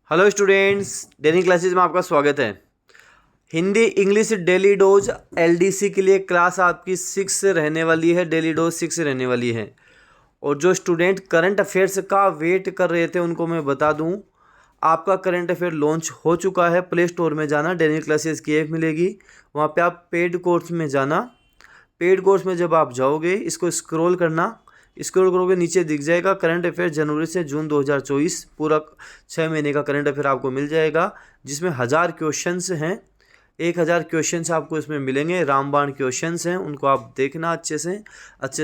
Hello students, daily classes में आपका स्वागत है। Hindi English daily dose LDC के लिए क्लास आपकी 6 रहने वाली है। डेली डोज 6 रहने वाली है। और जो स्टूडेंट करंट अफेयर्स का वेट कर रहे थे उनको मैं बता दूं, आपका करंट अफेयर लॉन्च हो चुका है। प्ले स्टोर में जाना, डेली क्लासेस की ऐप मिलेगी, वहाँ पे आप पेड कोर्स में जाना। पेड कोर्स में जब आप जाओगे, इसको स्क्रॉल करना, स्क्रॉल करोगे नीचे दिख जाएगा करंट अफेयर जनवरी से जून 2024, पूरा 6 महीने का करंट अफेयर आपको मिल जाएगा, जिसमें 1000 क्वेश्चंस हैं। 1000 क्वेश्चंस आपको इसमें मिलेंगे। रामबाण क्वेश्चंस हैं, उनको आप देखना अच्छे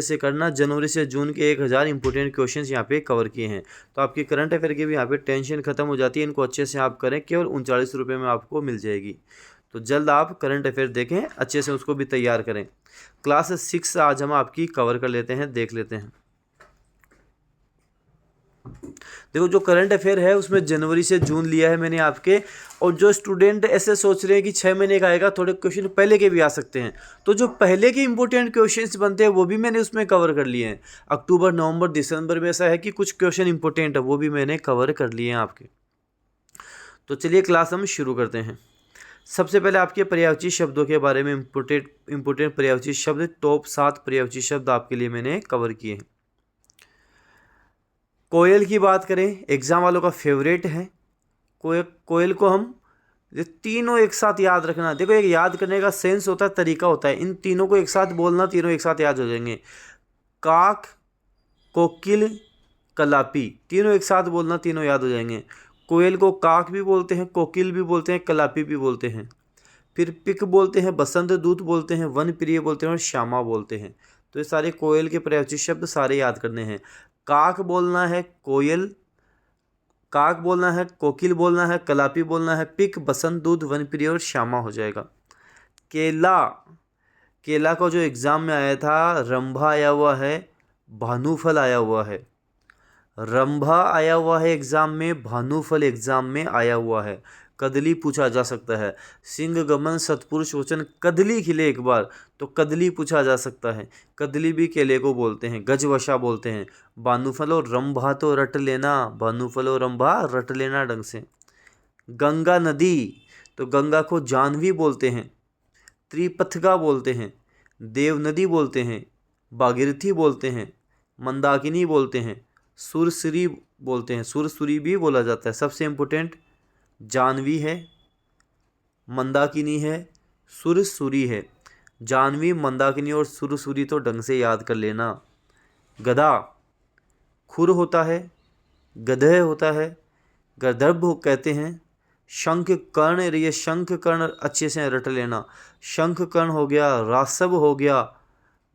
से करना। जनवरी से जून के 1000 इंपॉर्टेंट क्वेश्चंस यहाँ पे कवर किए हैं, तो आपकी करंट अफेयर की भी यहाँ पे टेंशन खत्म हो जाती है। इनको अच्छे से आप करें, केवल 39 रुपये में आपको मिल जाएगी। तो जल्द आप करंट अफेयर देखें, अच्छे से उसको भी तैयार करें। क्लास 6 आज हम आपकी कवर कर लेते हैं, देख लेते हैं। देखो, जो करंट अफेयर है उसमें जनवरी से जून लिया है मैंने आपके। और जो स्टूडेंट ऐसे सोच रहे हैं कि 6 महीने का आएगा, थोड़े क्वेश्चन पहले के भी आ सकते हैं, तो जो पहले के इंपॉर्टेंट क्वेश्चंस बनते हैं वो भी मैंने उसमें कवर कर लिए हैं। अक्टूबर, नवंबर, दिसंबर में ऐसा है कि कुछ क्वेश्चन इंपॉर्टेंट है, वो भी मैंने कवर कर लिए हैं आपके। तो चलिए क्लास हम शुरू करते हैं। सबसे पहले आपके पर्यायवाची शब्दों के बारे में इंपोर्टेंट पर्यायवाची शब्द, टॉप 7 पर्यायवाची शब्द आपके लिए मैंने कवर किए हैं। कोयल की बात करें, एग्जाम वालों का फेवरेट है। कोयल को हम ये तीनों एक साथ याद रखना। देखो, एक याद करने का सेंस होता है, तरीका होता है। इन तीनों को एक साथ बोलना, तीनों एक साथ याद हो जाएंगे। काक, कोकिल, कलापी, तीनों एक साथ बोलना, तीनों याद हो जाएंगे। कोयल को काक भी बोलते हैं, कोकिल भी बोलते हैं, कलापी भी बोलते हैं। फिर पिक बोलते हैं, बसंत दूत बोलते हैं, वन प्रिय बोलते हैं और श्यामा बोलते हैं। तो ये सारे कोयल के पर्यायवाची शब्द सारे याद करने हैं। काक बोलना है, कोयल, काक बोलना है, कोकिल बोलना है, कलापी बोलना है, पिक, बसंत दूत, वन प्रिय और श्यामा हो जाएगा। केला, केला को जो एग्ज़ाम में आया था, रंभा आया हुआ है, भानुफल आया हुआ है। रंभा आया हुआ है एग्जाम में, भानुफल एग्जाम में आया हुआ है। कदली पूछा जा सकता है। सिंह गमन सतपुरुष वचन, कदली खिले एक बार, तो कदली पूछा जा सकता है। कदली भी केले को बोलते हैं, गजवशा बोलते हैं। भानुफल और रंभा तो रट लेना, भानुफल और रंभा रट लेना ढंग से। गंगा नदी, तो गंगा को जानवी बोलते हैं, त्रिपथगा बोलते हैं, देव नदी बोलते हैं, भागीरथी बोलते हैं, मंदाकिनी बोलते हैं, सुरसुरी बोलते हैं। सुरसुरी भी बोला जाता है। सबसे इम्पोर्टेंट जानवी है, मंदाकिनी है, सुरसुरी है। जानवी, मंदाकिनी और सुरसुरी तो ढंग से याद कर लेना। गधा, खुर होता है, गधे होता है, गधर्भ कहते हैं। शंख कर्ण, ये शंख कर्ण अच्छे से रट लेना। शंख कर्ण हो गया, रासव हो गया,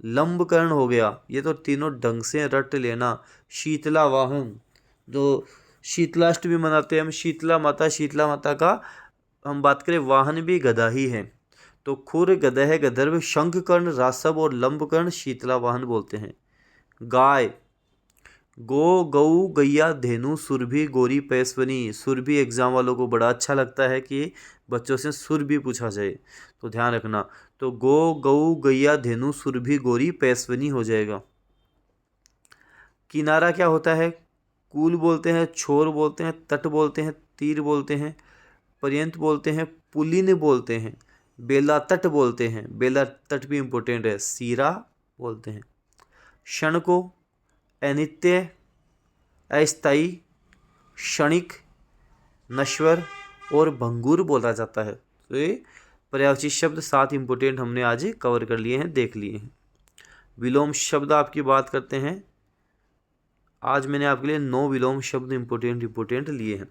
लंब कर्ण हो गया, ये तो तीनों ढंग से रट लेना। शीतला वाहन, जो शीतलाष्टमी मनाते हैं हम, शीतला माता का हम बात करें, वाहन भी गधा ही है। तो खुर, गदह, गधर्व, शंख कर्ण, रासव और लंब कर्ण शीतला वाहन बोलते हैं। गाय, गो, गऊ, गैया, धेनु, सुरभि, गौरी, पैस्वनी। सुरभि एग्जाम वालों को बड़ा अच्छा लगता है कि बच्चों से सुरभि पूछा जाए, तो ध्यान रखना। तो गो, गऊ, गैया, धेनु, सुरभि, गौरी, पैस्वनी हो जाएगा। किनारा क्या होता है? कूल बोलते हैं, छोर बोलते हैं, तट बोलते हैं, तीर बोलते हैं, पर्यंत बोलते हैं, पुलिन बोलते हैं, बेला तट बोलते हैं। बेला तट भी इम्पोर्टेंट है। सीरा बोलते हैं। क्षण को अनित्य, अस्थायी, क्षणिक, नश्वर और भंगुर बोला जाता है। तो ये पर्यायवाची शब्द 7 इम्पोर्टेंट हमने आज कवर कर लिए हैं, देख लिए हैं। विलोम शब्द आपकी बात करते हैं। आज मैंने आपके लिए 9 विलोम शब्द इम्पोर्टेंट लिए हैं।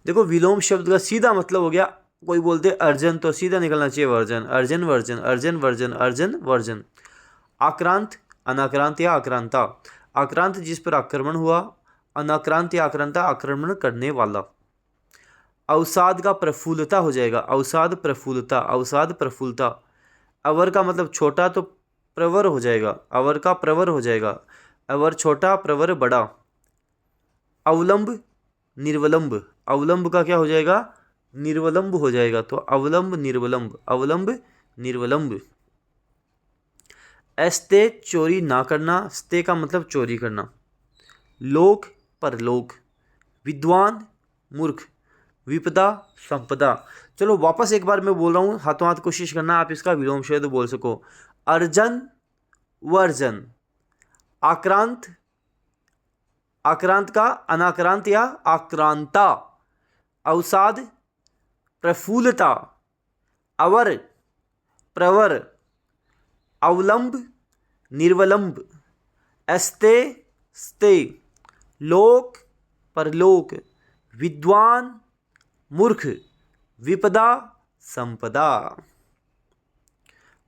देखो, विलोम शब्द का सीधा मतलब हो गया, कोई बोलते अर्जन, तो सीधा निकलना चाहिए वर्जन। अर्जन, वर्जन, अर्जन, वर्जन, अर्जन, वर्जन। आक्रांत, अनाक्रांत या आक्रांता। आक्रांत जिस पर आक्रमण हुआ, अनाक्रांत या आक्रांता आक्रमण करने वाला। अवसाद का प्रफुल्लता हो जाएगा, अवसाद, प्रफुल्लता, अवसाद, प्रफुल्लता। अवर का मतलब छोटा, तो प्रवर हो जाएगा, अवर का प्रवर हो जाएगा। अवर छोटा, प्रवर बड़ा। अवलंब, निर्वलंब, अवलंब का क्या हो जाएगा? निर्वलंब हो जाएगा। तो अवलंब, निर्वलंब, अवलंब, निर्वलंब। अस्ते, चोरी ना करना, स्ते का मतलब चोरी करना। लोक, परलोक। विद्वान, मूर्ख, विपदा, संपदा। चलो वापस एक बार मैं बोल रहा हूँ, हाथों हाथ कोशिश करना आप इसका विलोम शब्द बोल सको। अर्जन, वर्जन। आक्रांत, आक्रांत का अनाक्रांत या आक्रांता। अवसाद, प्रफुल्लता। अवर, प्रवर। अवलंब, निर्वलंब। अस्ते, स्ते। लोक, परलोक। विद्वान, मूर्ख। विपदा, संपदा।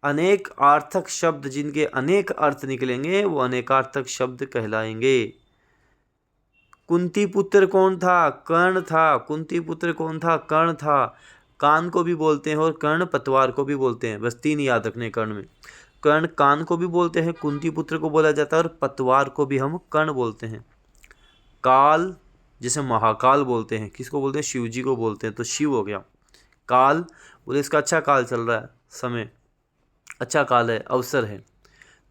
अनेक अर्थक शब्द जिनके अनेक अर्थ निकलेंगे वो अनेकार्थक शब्द कहलाएंगे। कुंती पुत्र कौन था? कर्ण था। कुंती पुत्र कौन था? कर्ण था। कान को भी बोलते हैं और कर्ण पतवार को भी बोलते हैं, बस 3 याद रखने कर्ण में। कर्ण कान को भी बोलते हैं, कुंती पुत्र को बोला जाता है, और पतवार को भी हम कर्ण बोलते हैं। काल, जिसे महाकाल बोलते हैं, किसको बोलते हैं? शिव जी को बोलते हैं, तो शिव हो गया। काल बोले इसका अच्छा काल चल रहा है, समय अच्छा काल है, अवसर है।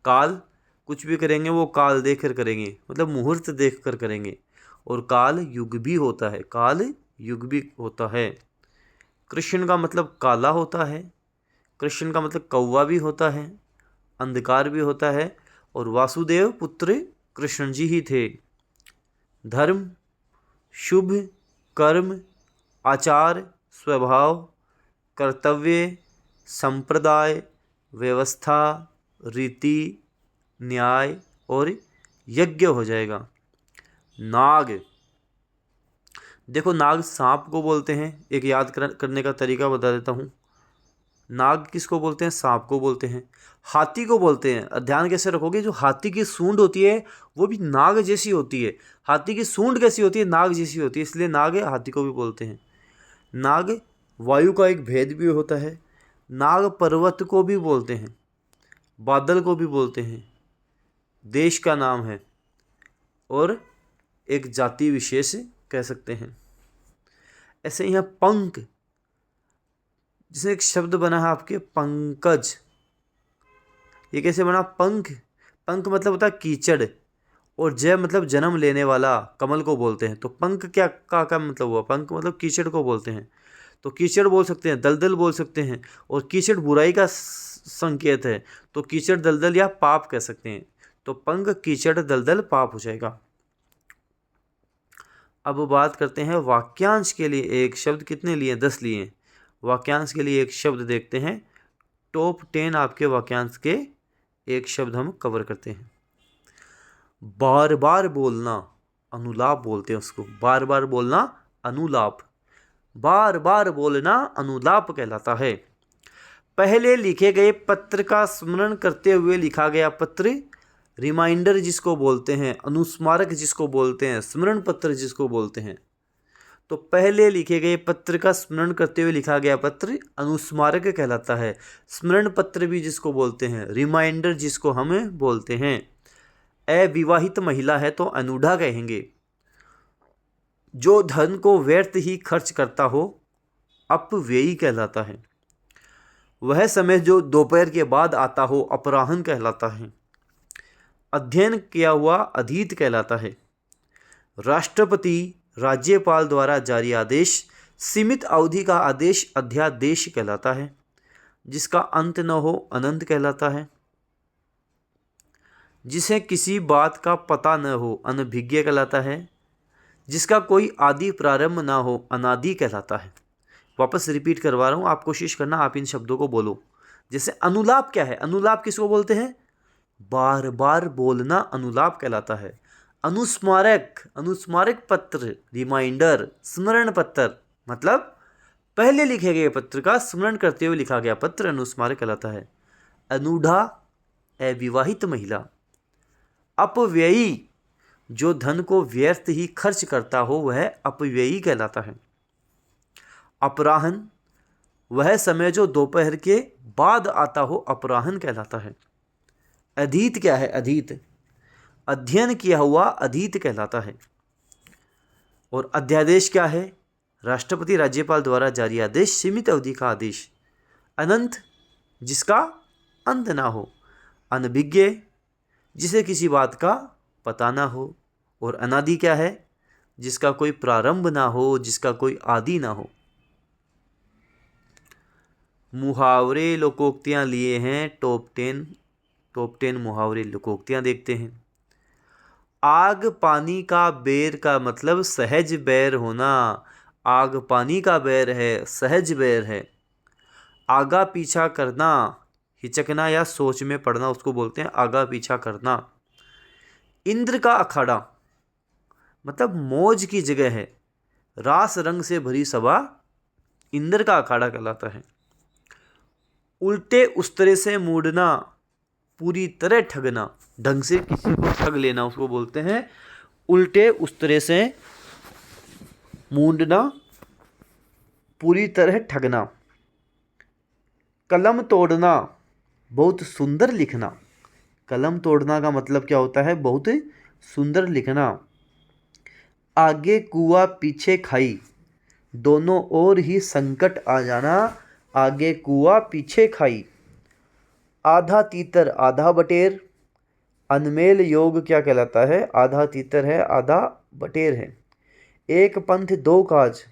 काल, कुछ भी करेंगे वो काल देख कर करेंगे, मतलब मुहूर्त देख कर करेंगे। और काल युग भी होता है, काल युग भी होता है। कृष्ण का मतलब काला होता है, कृष्ण का मतलब कौवा भी होता है, अंधकार भी होता है। और वासुदेव पुत्र कृष्ण जी ही थे। धर्म, शुभ, कर्म, आचार, स्वभाव, कर्तव्य, संप्रदाय, व्यवस्था, रीति, न्याय और यज्ञ हो जाएगा। नाग, देखो नाग सांप को बोलते हैं, एक याद करने का तरीका बता देता हूँ। नाग किसको बोलते हैं? सांप को बोलते हैं। हाथी को बोलते हैं, ध्यान कैसे रखोगे, जो हाथी की सूंड होती है वो भी नाग जैसी होती है। हाथी की सूंड कैसी होती है? नाग जैसी होती है, इसलिए नाग है, हाथी को भी बोलते हैं। नाग वायु का एक भेद भी होता है। नाग पर्वत को भी बोलते हैं, बादल को भी बोलते हैं, देश का नाम है और एक जाति विशेष कह सकते हैं। ऐसे यहाँ पंख, जिसे एक शब्द बना है आपके पंकज, ये कैसे बना? पंख, पंख मतलब होता है कीचड़, और जय मतलब जन्म लेने वाला, कमल को बोलते हैं। तो पंख क्या मतलब हुआ? पंख मतलब कीचड़ को बोलते हैं, तो कीचड़ बोल सकते हैं, दलदल बोल सकते हैं। और कीचड़ बुराई का संकेत है, तो कीचड़ दलदल या पाप कह सकते हैं। तो पंख, कीचड़, दलदल, पाप हो जाएगा। अब बात करते हैं वाक्यांश के लिए एक शब्द, कितने लिए? 10 लिए। वाक्यांश के लिए एक शब्द देखते हैं। टॉप 10 आपके वाक्यांश के एक शब्द हम कवर करते हैं। बार बार बोलना, अनुलाप बोलते हैं उसको। बार बार बोलना अनुलाप, बार बार बोलना अनुलाप कहलाता है। पहले लिखे गए पत्र का स्मरण करते हुए लिखा गया पत्र, रिमाइंडर जिसको बोलते हैं, अनुस्मारक जिसको बोलते हैं, स्मरण पत्र जिसको बोलते हैं। तो पहले लिखे गए पत्र का स्मरण करते हुए लिखा गया पत्र अनुस्मारक कहलाता है। स्मरण पत्र भी जिसको बोलते हैं, रिमाइंडर जिसको हम बोलते हैं। अविवाहित महिला है तो अनूढ़ा कहेंगे। जो धन को व्यर्थ ही खर्च करता हो अपव्ययी कहलाता है। वह समय जो दोपहर के बाद आता हो अपराह्न कहलाता है। अध्ययन किया हुआ अधीत कहलाता है। राष्ट्रपति राज्यपाल द्वारा जारी आदेश सीमित अवधि का आदेश अध्यादेश कहलाता है। जिसका अंत न हो अनंत कहलाता है। जिसे किसी बात का पता न हो अनभिज्ञ कहलाता है। जिसका कोई आदि प्रारंभ ना हो अनादि कहलाता है। वापस रिपीट करवा रहा हूँ, आप कोशिश करना आप इन शब्दों को बोलो। जैसे अनुलाप क्या है? अनुलाप किसको बोलते हैं? बार बार बोलना अनुलाप कहलाता है। अनुस्मारक, अनुस्मारक पत्र, रिमाइंडर, स्मरण पत्र, मतलब पहले लिखे गए पत्र का स्मरण करते हुए लिखा गया पत्र अनुस्मारक कहलाता है। अनूढ़ा, अविवाहित महिला। अपव्ययी, जो धन को व्यर्थ ही खर्च करता हो वह अपव्ययी कहलाता है। अपराह्न, वह समय जो दोपहर के बाद आता हो अपराह्न कहलाता है। अधीत क्या है? अधीत, अध्ययन किया हुआ अधीत कहलाता है। और अध्यादेश क्या है? राष्ट्रपति राज्यपाल द्वारा जारी आदेश, सीमित अवधि का आदेश। अनंत, जिसका अंत ना हो। अनभिज्ञ, जिसे किसी बात का पता ना हो। और अनादि क्या है? जिसका कोई प्रारंभ ना हो, जिसका कोई आदि ना हो। मुहावरे लोकोक्तियाँ लिए हैं टॉप 10 मुहावरे लोकोक्तियाँ देखते हैं। आग पानी का बैर का मतलब सहज बैर होना। आग पानी का बैर है, सहज बैर है। आगा पीछा करना, हिचकना या सोच में पड़ना, उसको बोलते हैं आगा पीछा करना। इंद्र का अखाड़ा मतलब मौज की जगह है। रास रंग से भरी सभा इंद्र का अखाड़ा कहलाता है। उल्टे उस्तरे से मूडना, पूरी तरह ठगना, ढंग से किसी को ठग लेना, उसको बोलते हैं उल्टे उस्तरे से मूडना, पूरी तरह ठगना। कलम तोड़ना, बहुत सुंदर लिखना। कलम तोड़ना का मतलब क्या होता है? बहुत सुंदर लिखना। आगे कुआ पीछे खाई, दोनों ओर ही संकट आ जाना। आगे कुआ पीछे खाई। आधा तीतर आधा बटेर, अनमेल योग क्या कहलाता है? आधा तीतर है, आधा बटेर है। एक पंथ दो काज,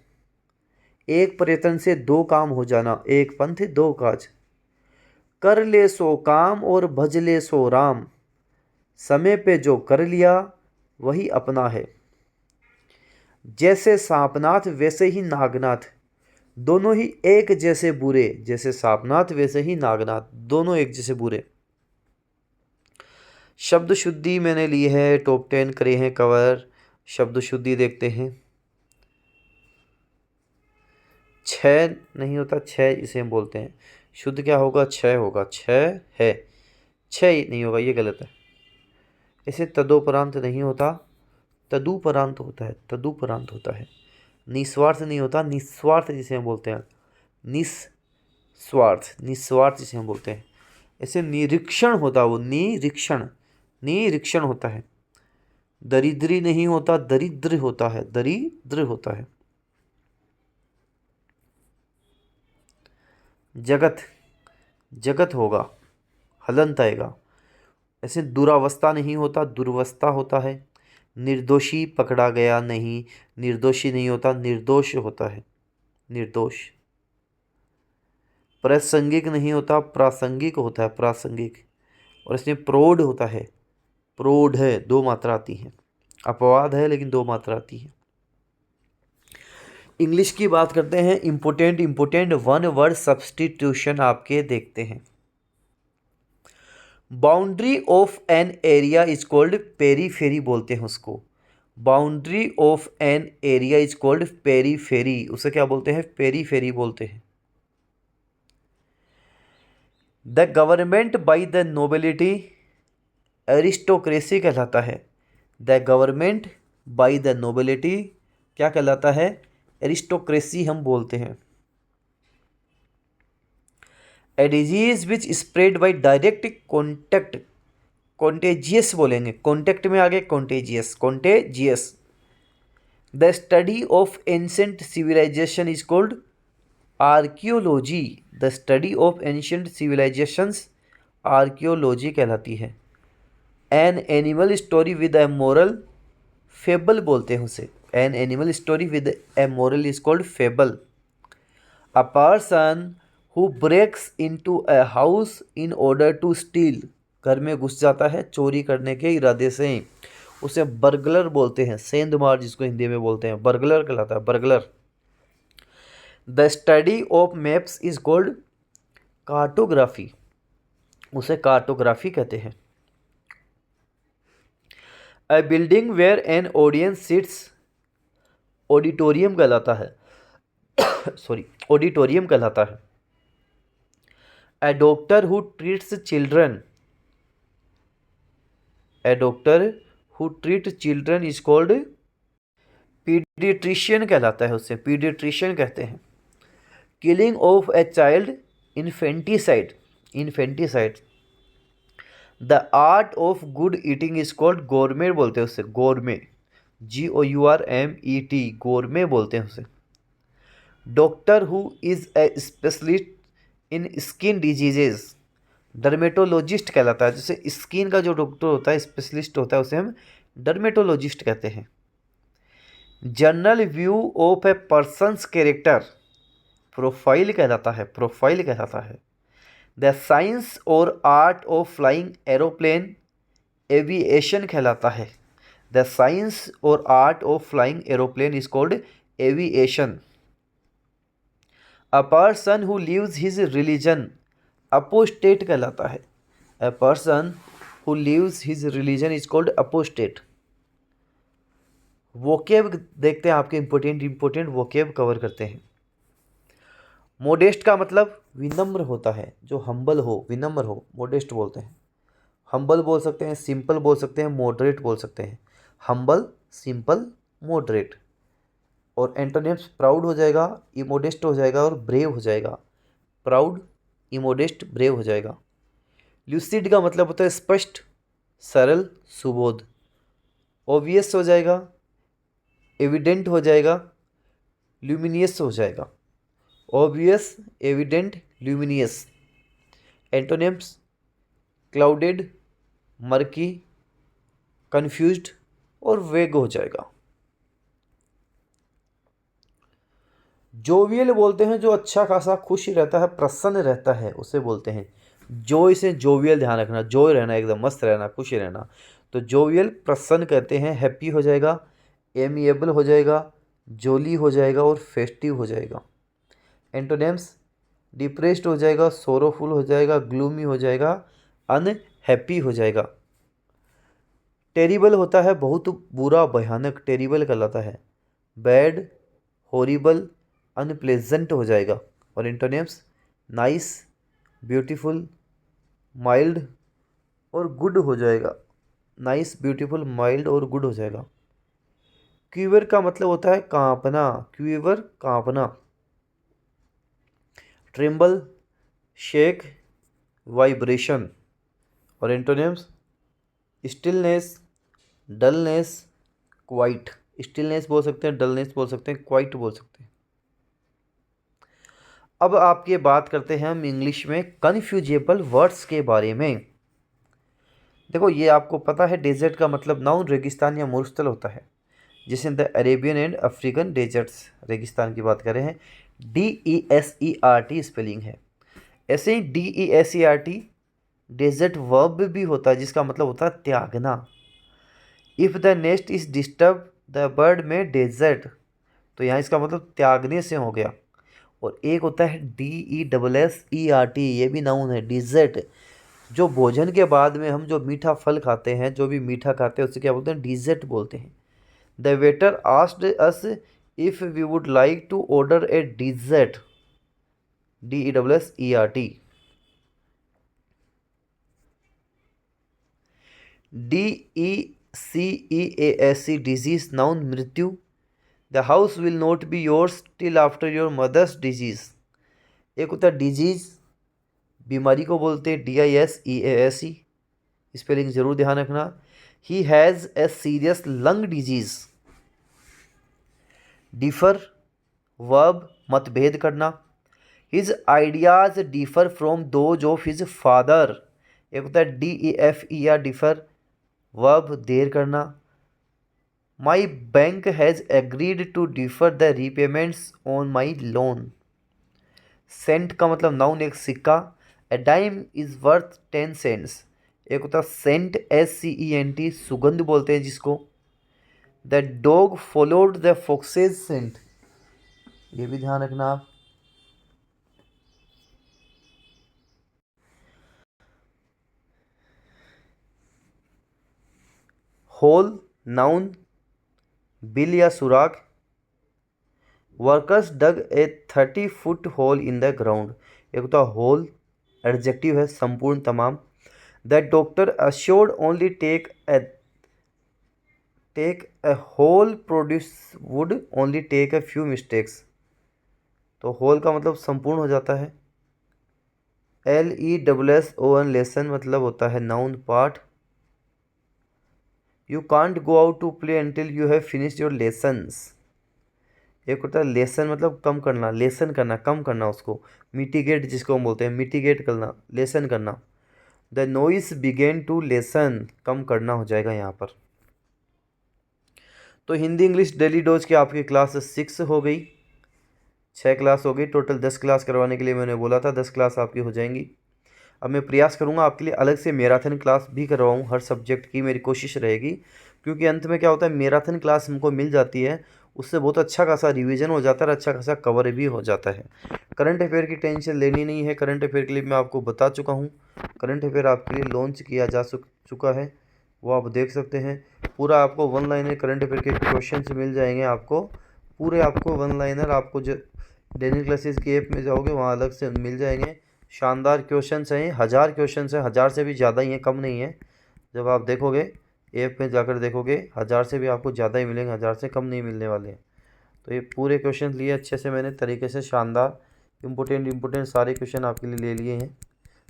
एक प्रयत्न से दो काम हो जाना। एक पंथ दो काज। कर ले सो काम और भज ले सो राम, समय पे जो कर लिया वही अपना है। जैसे सांपनाथ वैसे ही नागनाथ, दोनों ही एक जैसे बुरे। जैसे सांपनाथ वैसे ही नागनाथ, दोनों एक जैसे बुरे। शब्द शुद्धि मैंने ली है, टॉप 10 करे हैं कवर। शब्द शुद्धि देखते हैं। छह नहीं होता, छह इसे हम बोलते हैं। शुद्ध क्या होगा? छह होगा। छह है, छह नहीं होगा, ये गलत है। इसे तदोपरांत नहीं होता, तदुपरांत होता है। तदुपरांत होता है। निस्वार्थ नहीं होता, निस्वार्थ जिसे हम बोलते हैं। निस्वार्थ, निस्वार्थ जिसे हम बोलते हैं। ऐसे निरीक्षण होता, वो निरीक्षण, निरीक्षण होता है। दरिद्री नहीं होता, दरिद्र होता है। दरिद्र होता है। जगत, जगत होगा, हलंत आएगा। ऐसे दुरावस्था नहीं होता, दुर्वस्था होता है। निर्दोषी पकड़ा गया नहीं, निर्दोषी नहीं होता, निर्दोष होता है। निर्दोष। प्रासंगिक नहीं होता, प्रासंगिक होता है। प्रासंगिक। और इसमें प्रौढ़ होता है। प्रौढ़ है, दो मात्रा आती है। अपवाद है लेकिन दो मात्रा आती है। इंग्लिश की बात करते हैं। इम्पोर्टेंट वन वर्ड सब्स्टिट्यूशन आपके देखते हैं। Boundary of an area is called periphery बोलते हैं उसको। Boundary of an area is called periphery, उसे क्या बोलते हैं? पेरीफेरी बोलते हैं। The government by the nobility aristocracy कहलाता है। The government by the nobility क्या कहलाता है? एरिस्टोक्रेसी हम बोलते हैं। A disease which spread by direct contact, contagious बोलेंगे। कॉन्टैक्ट में आगे contagious, contagious. The study of ancient civilisation is called archaeology. The study of ancient civilisations archaeology कहलाती है। An animal story with a moral, fable बोलते हैं उसे। An animal story with a moral is called fable. A person who breaks into a house in order to steal, घर में घुस जाता है चोरी करने के इरादे से, उसे बर्गलर बोलते हैं। सेंधमार जिसको हिंदी में बोलते हैं, बर्गलर कहलाता है, burglar. The study of maps is called cartography, उसे कार्टोग्राफी कहते हैं। ए building where an audience seats, auditorium कहलाता है। सॉरी, ऑडिटोरियम कहलाता है। ए doctor who treats children, A doctor who treat children is called paediatrician कहलाता है, उसे पीडियाट्रिशियन कहते हैं। Killing of a child infanticide, infanticide. The art of good eating is called गोरमे बोलते हैं उसे, गोरमे, GOURMET, गोरमे बोलते हैं उसे। Doctor who is a specialist in skin diseases, dermatologist कहलाता है। जैसे स्किन का जो डॉक्टर होता है, स्पेशलिस्ट होता है, उसे हम डर्मेटोलॉजिस्ट कहते हैं। General view of A persons character profile कहलाता है, प्रोफाइल कहलाता है। द साइंस और art of flying aeroplane aviation कहलाता है। द साइंस और art of flying aeroplane is called aviation. A person who leaves his religion apostate कहलाता है। अ person who leaves his religion is called apostate. Vocab देखते हैं, आपके important vocab cover करते हैं। मोडेस्ट का मतलब विनम्र होता है, जो हम्बल हो, विनम्र हो, मोडेस्ट बोलते हैं। हम्बल बोल सकते हैं, सिंपल बोल सकते हैं, मॉडरेट बोल सकते हैं। Humble, simple, moderate. और एंटोनिम्स प्राउड हो जाएगा, इमोडेस्ट हो जाएगा और ब्रेव हो जाएगा। प्राउड, इमोडेस्ट, ब्रेव हो जाएगा। ल्यूसिड का मतलब होता है स्पष्ट, सरल, सुबोध। ऑब्वियस हो जाएगा, एविडेंट हो जाएगा, ल्यूमिनियस हो जाएगा। Obvious, evident, luminous. Antonyms clouded, murky, confused और वेग हो जाएगा। जोवियल बोलते हैं जो अच्छा खासा खुश रहता है, प्रसन्न रहता है, उसे बोलते हैं जोय से। जोवियल ध्यान रखना, जोय रहना, एकदम मस्त रहना, खुश रहना। तो जोवियल प्रसन्न कहते हैं। हैप्पी हो जाएगा, एमिएबल हो जाएगा, जोली हो जाएगा और फेस्टिव हो जाएगा। एंटोनिम्स डिप्रेस्ड हो जाएगा, सोरोफुल हो जाएगा, ग्लूमी हो जाएगा, अनहैप्पी हो जाएगा। टेरिबल होता है बहुत बुरा, भयानक, टेरिबल कहलाता है। बैड, हॉरिबल, अनप्लेजेंट हो जाएगा। और एंटोनिम्स नाइस, ब्यूटीफुल, माइल्ड और गुड हो जाएगा। नाइस, ब्यूटीफुल, माइल्ड और गुड हो जाएगा। क्यूवर का मतलब होता है कांपना, क्यूवर, कांपना। Tremble, shake, vibration. और antonyms stillness, dullness, quiet. Stillness बोल सकते हैं, डलनेस बोल सकते हैं, क्वाइट बोल सकते हैं। अब आपकी बात करते हैं हम इंग्लिश में कन्फ्यूजेबल वर्ड्स के बारे में। देखो, ये आपको पता है डेजर्ट का मतलब नाउन रेगिस्तान या मुरस्थल होता है, जिसे the Arabian and African deserts, रेगिस्तान की बात करें हैं। DESERT स्पेलिंग है। ऐसे ही DESERT डेजर्ट वर्ब भी होता है, जिसका मतलब होता है त्यागना। If the nest is disturb the bird में डेजर्ट, तो यहाँ इसका मतलब त्यागने से हो गया। और एक होता है DESSERT, ये भी नाउन है, डिजर्ट। जो भोजन के बाद में हम जो मीठा फल खाते हैं, जो भी मीठा खाते हैं, उससे क्या बोलते हैं, डिजर्ट बोलते हैं। The waiter asked us if we would like to order a dessert, DESSERT। DECEASE disease noun मृत्यु। The house will not be yours till after your mother's disease. एक होता है डिजीज, बीमारी को बोलते हैं DISEASE, स्पेलिंग जरूर ध्यान रखना। He has a serious lung disease. Differ verb, मतभेद करना। His ideas differ from those of his father. एक होता है DEFER, डिफर वर्ब, देर करना। My bank has agreed to defer the repayments on my loan. Cent का मतलब noun, एक सिक्का। A dime is worth 10 cents. एक होता है सेंट, SCENT, सुगंध बोलते हैं जिसको। The dog followed the fox's scent, ये भी ध्यान रखना आप। होल नाउन, बिल या सुराख। Workers dug a 30-foot hole in the ground. एक होता होल, एडजेक्टिव है, संपूर्ण, तमाम। The doctor assured only take a whole produce would only take a few mistakes. तो होल का मतलब संपूर्ण हो जाता है। LESSON, लेसन मतलब होता है नाउन, पाठ। You can't go out to play until you have finished your lessons. एक होता है लेसन मतलब कम करना, लेसन करना, कम करना उसको। मिटिगेट जिसको हम बोलते हैं, मिटिगेट करना, लेसन करना। The noise began to lessen, कम करना हो जाएगा यहाँ पर। तो हिंदी इंग्लिश डेली डोज की आपकी क्लास 6 हो गई, 6 क्लास हो गई। टोटल 10 क्लास करवाने के लिए मैंने बोला था, 10 क्लास आपकी हो जाएंगी। अब मैं प्रयास करूँगा आपके लिए अलग से मैराथन क्लास भी करवाऊँ, हर सब्जेक्ट की मेरी कोशिश रहेगी, क्योंकि अंत में क्या होता है, मैराथन क्लास हमको मिल जाती है, उससे बहुत अच्छा खासा रिवीजन हो जाता है और अच्छा खासा कवर भी हो जाता है। करंट अफेयर की टेंशन लेनी नहीं है। करंट अफेयर के लिए मैं आपको बता चुका हूँ, करंट अफेयर आपके लिए लॉन्च किया जा चुका है, वो आप देख सकते हैं। पूरा आपको वन लाइनर करंट अफेयर के क्वेश्चन मिल जाएंगे आपको, पूरे आपको वन लाइनर, आपको जो डेली क्लासेस की ऐप में जाओगे वहाँ अलग से मिल जाएंगे। शानदार क्वेश्चंस हैं, 1000 क्वेश्चंस हैं, 1000 से भी ज़्यादा ही हैं, कम नहीं है। जब आप देखोगे ऐप में जाकर देखोगे, 1000 से भी आपको ज़्यादा ही मिलेंगे, 1000 से कम नहीं मिलने वाले हैं। तो ये पूरे क्वेश्चन लिए अच्छे से मैंने तरीके से, शानदार इम्पोर्टेंट सारे क्वेश्चन आपके लिए ले लिए हैं।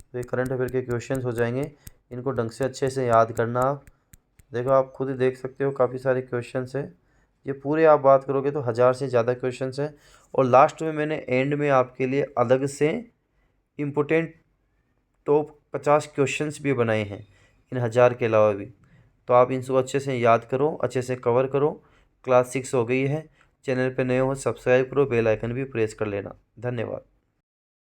तो ये करंट अफेयर के क्वेश्चन हो जाएंगे, इनको ढंग से अच्छे से याद करना। आप देखो, आप खुद ही देख सकते हो, काफ़ी सारे क्वेश्चन हैं। ये पूरे आप बात करोगे तो 1000 से ज़्यादा क्वेश्चन हैं। और लास्ट में मैंने एंड में आपके लिए अलग से इम्पोर्टेंट टॉप 50 क्वेश्चंस भी बनाए हैं इन 1000 के अलावा भी। तो आप इनको अच्छे से याद करो, अच्छे से कवर करो। क्लास 6 हो गई है। चैनल पे नए हो सब्सक्राइब करो, बेल आइकन भी प्रेस कर लेना। धन्यवाद।